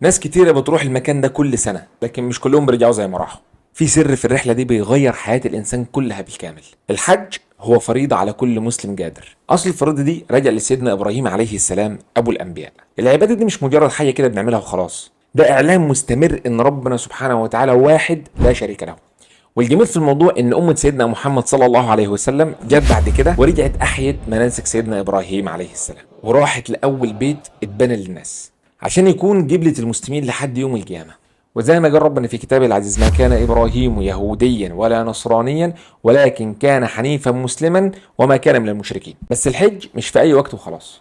ناس كتيرة بتروح المكان ده كل سنة، لكن مش كلهم بيرجعوا زي ما راحوا. في سر في الرحلة دي بيغير حياة الإنسان كلها بالكامل. الحج هو فريضة على كل مسلم قادر. أصل الفريضة دي راجع لسيدنا إبراهيم عليه السلام أبو الأنبياء. العبادة دي مش مجرد حاجة كده بنعملها وخلاص، ده إعلان مستمر إن ربنا سبحانه وتعالى واحد لا شريك له. والجميل في الموضوع ان امه سيدنا محمد صلى الله عليه وسلم جت بعد كده ورجعت احيت مناسك سيدنا ابراهيم عليه السلام، وراحت لاول بيت اتبنى للناس عشان يكون قبلة المسلمين لحد يوم القيامه. وزي ما قال ربنا في كتابه العزيز: ما كان ابراهيم يهوديا ولا نصرانيا ولكن كان حنيفا مسلما وما كان من المشركين. بس الحج مش في اي وقت وخلاص،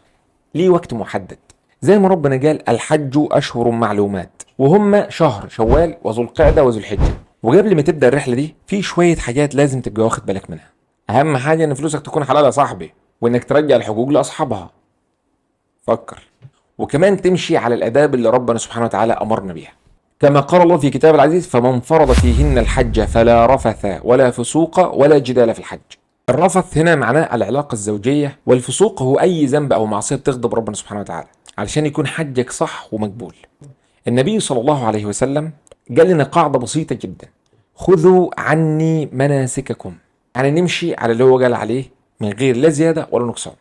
ليه وقت محدد. زي ما ربنا قال: الحج اشهر معلومات، وهم شهر شوال وذو القعده وذو الحجه. وقبل ما تبدا الرحله دي في شويه حاجات لازم تبقى واخد بالك منها. اهم حاجه ان فلوسك تكون حلال يا صاحبي، وانك ترجع الحقوق لاصحابها. فكر. وكمان تمشي على الاداب اللي ربنا سبحانه وتعالى امرنا بيها، كما قال الله في كتاب العزيز: فمن فرض فيهن الحج فلا رفث ولا فسوق ولا جدال في الحج. الرفث هنا معناه العلاقة الزوجية، والفسوق هو أي ذنب أو معصية بتغضب ربنا سبحانه وتعالى، علشان يكون حجك صح ومقبول. النبي صلى الله عليه وسلم قال لنا قاعدة بسيطة جدا: خذوا عني مناسككم. يعني نمشي على اللي هو قال عليه من غير لا زيادة ولا نقصان.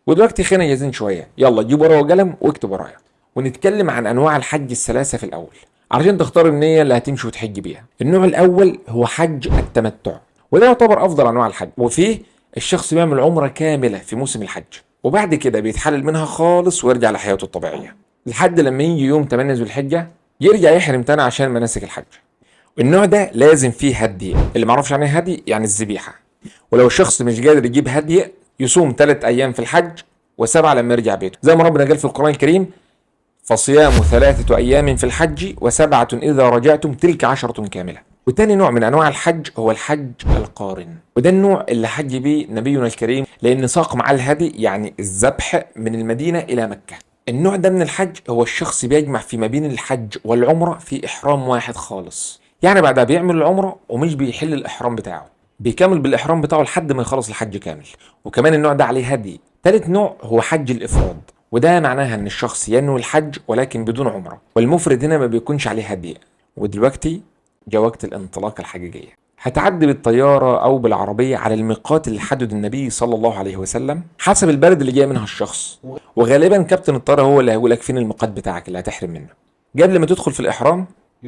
ودلوقتي خلينا جاهزين شوية، يلا جيب ورقة وقلم واكتب ورايا، ونتكلم عن أنواع الحج الثلاثة في الأول علشان تختار النية اللي هتمشي وتحج بيها. النوع الأول هو حج التمتع، وده يعتبر أفضل أنواع الحج، وفيه الشخص بيعمل عمرة كاملة في موسم الحج، وبعد كده بيتحلل منها خالص ويرجع لحياته الطبيعية لحد لما يجي يوم 8 ذو الحجة يرجع يحرم تاني عشان مناسك الحج. النوع ده لازم فيه هدي، اللي معرفش يعني ايه هدي يعني الذبيحة. ولو الشخص مش قادر يجيب هدي يصوم 3 أيام في الحج و7 لما يرجع بيته، زي ما ربنا قال في القرآن الكريم: فصيام 3 أيام في الحج و7 إذا رجعتم تلك 10 كاملة. وتاني نوع من أنواع الحج هو الحج القارن، وده النوع اللي حج بيه نبينا الكريم، لأن ساق معاه الهدي يعني الذبح من المدينة إلى مكة. النوع ده من الحج هو الشخص بيجمع في ما بين الحج والعمرة في إحرام واحد خالص، يعني بعدها بيعمل العمرة ومش بيحل الإحرام بتاعه، بيكمل بالإحرام بتاعه لحد ما يخلص الحج كامل. وكمان النوع ده عليه هدي. تالت نوع هو حج الإفراد، وده معناها ان الشخص ينوي الحج ولكن بدون عمره، والمفرد هنا ما بيكونش عليه هدي. ودلوقتي جاء وقت الانطلاقه الحقيقيه. هتعدي بالطياره او بالعربيه على الميقات اللي حدد النبي صلى الله عليه وسلم حسب البلد اللي جاي منها الشخص، وغالبا كابتن الطياره هو اللي هيقول لك فين الميقات بتاعك اللي هتحرم منه. قبل ما تدخل في الاحرام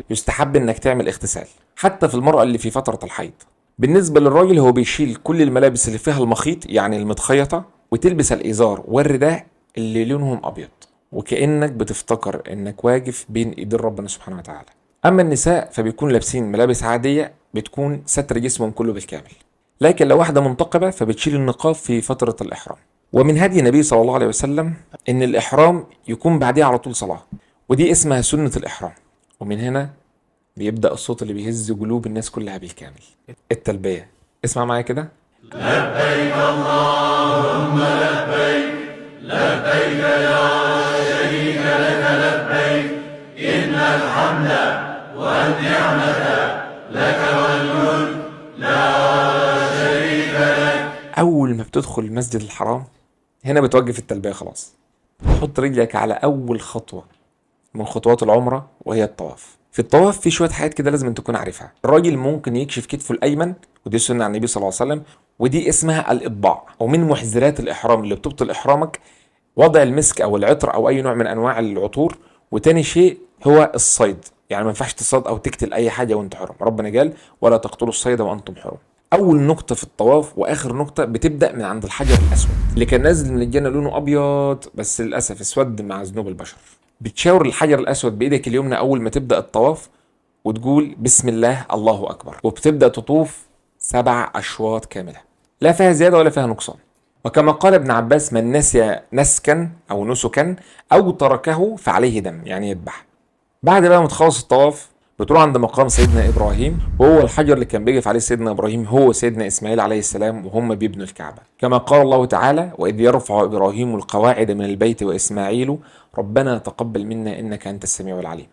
يستحب انك تعمل اغتسال، حتى في المراه اللي في فتره الحيض. بالنسبه للراجل هو بيشيل كل الملابس اللي فيها المخيط يعني المتخيطه، وتلبس الازار والرداء اللي لونهم ابيض، وكانك بتفتكر انك واقف بين ايدين ربنا سبحانه وتعالى. اما النساء فبيكونوا لابسين ملابس عاديه بتكون ستر جسمهم كله بالكامل، لكن لو واحده منتقبه فبتشيل النقاب في فتره الاحرام. ومن هدي النبي صلى الله عليه وسلم ان الاحرام يكون بعديه على طول صلاه، ودي اسمها سنه الاحرام. ومن هنا بيبدا الصوت اللي بيهز قلوب الناس كلها بالكامل، التلبيه. اسمع معايا كده: لبيك اللهم لبيك، لبيك لا شريك لك لبيك، إن الحمد والنعمة لك والملك لا شريك لك. اول ما بتدخل المسجد الحرام هنا بتوقف التلبية خلاص، تحط رجلك على اول خطوة من خطوات العمرة وهي الطواف. في الطواف في شوية حاجات كده لازم تكون عارفها. الراجل ممكن يكشف كتفه الايمن، ودي سنة عن النبي صلى الله عليه وسلم، ودي اسمها الاطباع. ومن محذرات الاحرام اللي بتبطل احرامك وضع المسك او العطر او اي نوع من انواع العطور. وتاني شيء هو الصيد، يعني ما ينفعش تصطاد او تقتل اي حاجه وانت حرم، ربنا قال: ولا تقتلوا الصيد وانتم حرم. اول نقطه في الطواف واخر نقطه بتبدا من عند الحجر الاسود اللي كان نازل من الجنه لونه ابيض بس للاسف اسود مع ذنوب البشر. بتشاور الحجر الاسود بايدك اليمنى اول ما تبدا الطواف وتقول: بسم الله الله اكبر، وبتبدا تطوف 7 اشواط كامله، لا فيها زياده ولا فيها نقصان. وكما قال ابن عباس: من نسي نسكا او نسكا او تركه فعليه دم، يعني يذبح. بعد بقى ما تخلص الطواف بتروح عند مقام سيدنا ابراهيم، وهو الحجر اللي كان بيقف عليه سيدنا ابراهيم هو سيدنا اسماعيل عليه السلام وهم بيبنوا الكعبه، كما قال الله تعالى: واذ يرفع ابراهيم القواعد من البيت واسماعيل ربنا تقبل منا انك انت السميع العليم.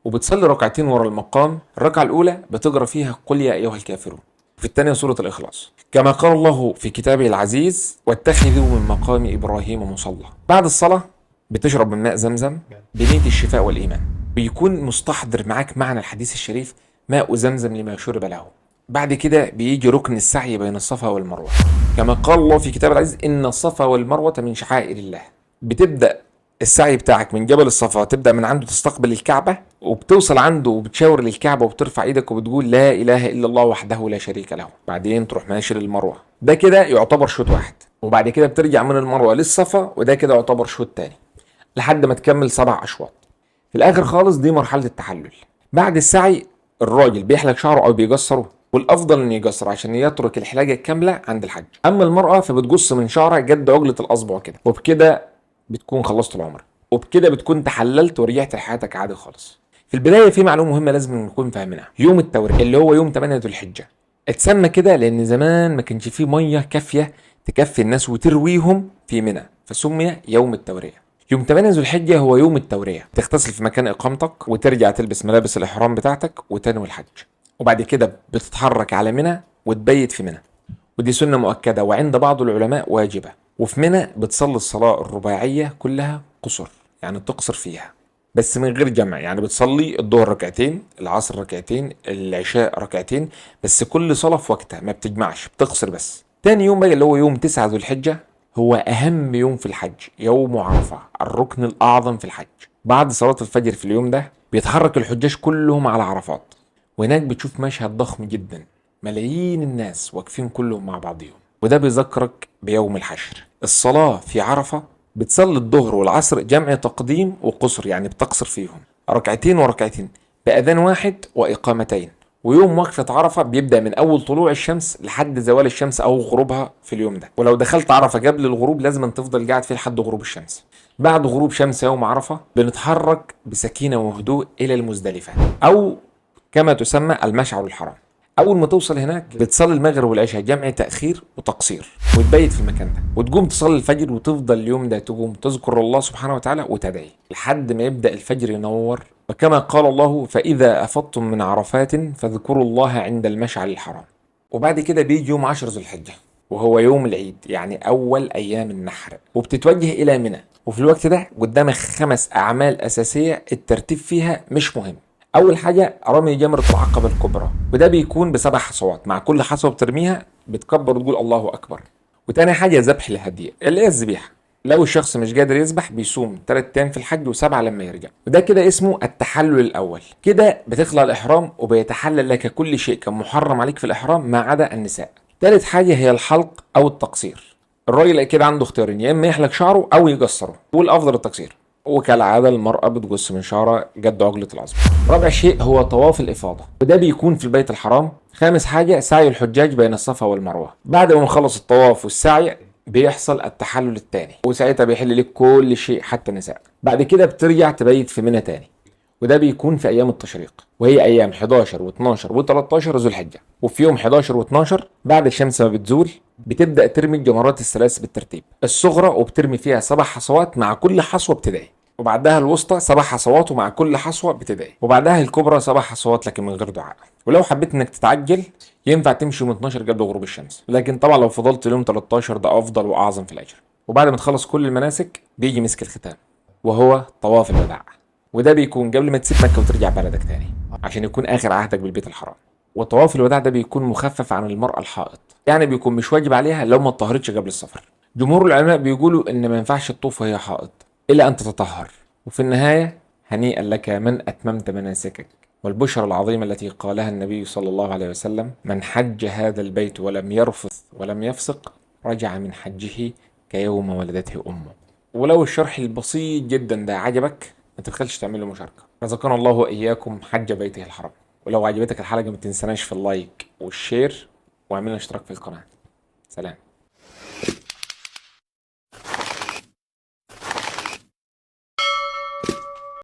وبتصلي ركعتين ورا المقام. الركعه الاولى بتقرا فيها قل يا ايها الكافرون، في الثانيه سوره الاخلاص، كما قال الله في كتابه العزيز: واتخذوا من مقام ابراهيم مصلى. بعد الصلاه بتشرب من ماء زمزم بنيه الشفاء والايمان. بيكون مستحضر معاك معنى الحديث الشريف: ماء زمزم لما شرب له. بعد كده بيجي ركن السعي بين الصفا والمروة، كما قال الله في كتاب العزيز: إن الصفا والمروة من شعائر الله. بتبدأ السعي بتاعك من جبل الصفا، تبدأ من عنده تستقبل الكعبة، وبتوصل عنده وبتشاور للكعبة وبترفع ايدك وبتقول: لا إله إلا الله وحده لا شريك له. بعدين تروح ماشي للمروة، ده كده يعتبر شوط واحد. وبعد كده بترجع من المروة للصفا، وده كده يعتبر شوط تاني، لحد ما تكمل 7 أشواط. في الآخر خالص دي مرحلة التحلل. بعد السعي الراجل بيحلق شعره أو بيقصره، والافضل انه يقصر عشان يترك الحلاقه الكامله عند الحج. اما المراه فبتقص من شعرها قد عقله الاصبع كده، وبكده بتكون خلصت العمره، وبكده بتكون تحللت ورجعت لحياتك عادي خالص. في البدايه في معلومه مهمه لازم نكون فاهمينها: يوم التوريه اللي هو يوم 8 ذو الحجه اتسمى كده لان زمان ما كانش فيه ميه كافيه تكفي الناس وترويهم في منى، فسمي يوم التوريه. يوم 8 ذو الحجه هو يوم التوريه، تغتسل في مكان اقامتك وترجع تلبس ملابس الاحرام بتاعتك وتنوي الحج، وبعد كده بتتحرك على منى وتبيت في منى، ودي سنة مؤكدة وعند بعض العلماء واجبة. وفي منى بتصلي الصلاة الرباعية كلها قصر، يعني تقصر فيها بس من غير جمع، يعني بتصلي الظهر ركعتين، العصر ركعتين، العشاء ركعتين، بس كل صلاة في وقتها، ما بتجمعش، بتقصر بس. تاني يوم بقى اللي هو يوم 9 ذو الحجة هو أهم يوم في الحج، يوم عرفة، الركن الأعظم في الحج. بعد صلاة الفجر في اليوم ده بيتحرك الحجاج كلهم على عرفات، وهناك بتشوف مشهد ضخم جدا، ملايين الناس واقفين كلهم مع بعضهم، وده بيذكرك بيوم الحشر. الصلاة في عرفة بتصلي الظهر والعصر جمع تقديم وقصر، يعني بتقصر فيهم ركعتين وركعتين بأذان واحد وإقامتين. ويوم وقفة عرفة بيبدأ من أول طلوع الشمس لحد زوال الشمس أو غروبها في اليوم ده، ولو دخلت عرفة قبل الغروب لازم تفضل قاعد فيه لحد غروب الشمس. بعد غروب شمس يوم عرفة بنتحرك بسكينة وهدوء إلى المزدلفة، أو كما تسمى المشعر الحرام. اول ما توصل هناك بتصلي المغرب والعشاء جمع تاخير وتقصير، وتبيت في المكان ده، وتقوم تصلي الفجر، وتفضل اليوم ده تقوم تذكر الله سبحانه وتعالى وتدعي لحد ما يبدا الفجر ينور. وكما قال الله: فاذا افضتم من عرفات فاذكروا الله عند المشعر الحرام. وبعد كده بيجي يوم 10 ذو الحجه وهو يوم العيد، يعني اول ايام النحر، وبتتوجه الى منى. وفي الوقت ده قدامك 5 اعمال اساسيه الترتيب فيها مش مهم. اول حاجه رمي جمره العقبه الكبرى، وده بيكون ب7 حصوات، مع كل حصوه بترميها بتكبر وتقول الله اكبر. وتاني حاجه ذبح الهديه اللي هي الذبيحه، لو الشخص مش قادر يذبح بيصوم 3 ايام في الحج و7 لما يرجع، وده كده اسمه التحلل الاول. كده بتخلع الاحرام وبيتحلل لك كل شيء كان محرم عليك في الاحرام ما عدا النساء. تالت حاجه هي الحلق او التقصير، الراجل كده عنده اختيارين: يا اما يحلق شعره او يقصره، والافضل التقصير. وكالعادة المرأة بتقص من شعرها قد عقلة العظم. رابع شيء هو طواف الإفاضة، وده بيكون في البيت الحرام. خامس حاجة سعي الحجاج بين الصفا والمروة. بعد ما نخلص الطواف والسعي بيحصل التحلل الثاني، وساعتها بيحل لك كل شيء حتى النساء. بعد كده بترجع تبيت في منى تاني، وده بيكون في أيام التشريق، وهي أيام 11 و12 و13 ذو الحجة. وفي يوم 11 و12 بعد الشمس ما بتزول بتبدأ ترمي الجمرات الثلاث بالترتيب: الصغرى وبترمي فيها 7 حصوات مع كل حصوة بتدعي، وبعدها الوسطى 7 حصوات ومع كل حصوة بتدعي، وبعدها الكبرى 7 حصوات لكن من غير دعاء. ولو حبيت انك تتعجل ينفع تمشي يوم 12 قبل غروب الشمس، لكن طبعا لو فضلت يوم 13 ده افضل واعظم في الاجر. وبعد ما تخلص كل المناسك بيجي مسك الختام وهو طواف الوداع، وده بيكون قبل ما تسيب مكة وترجع بلدك تاني عشان يكون اخر عهدك بالبيت الحرام. وطواف الوداع ده بيكون مخفف عن المرأة الحائض، يعني بيكون مش واجب عليها لو ما اتطهرتش قبل السفر. جمهور العلماء بيقولوا ان ما ينفعش تطوف وهي حائض الا ان تتطهر. وفي النهاية هنيئا لك من اتممت مناسكك، والبشرى العظيمة التي قالها النبي صلى الله عليه وسلم: من حج هذا البيت ولم يرفث ولم يفسق رجع من حجه كيوم ولدته امه. ولو الشرح البسيط جدا ده عجبك ما تبخلش تعمل له مشاركة. رزقنا الله وإياكم حج بيته الحرام. ولو عجبتك الحلقة ما تنسناش في اللايك والشير، واعملنا اشتراك في القناة. سلام.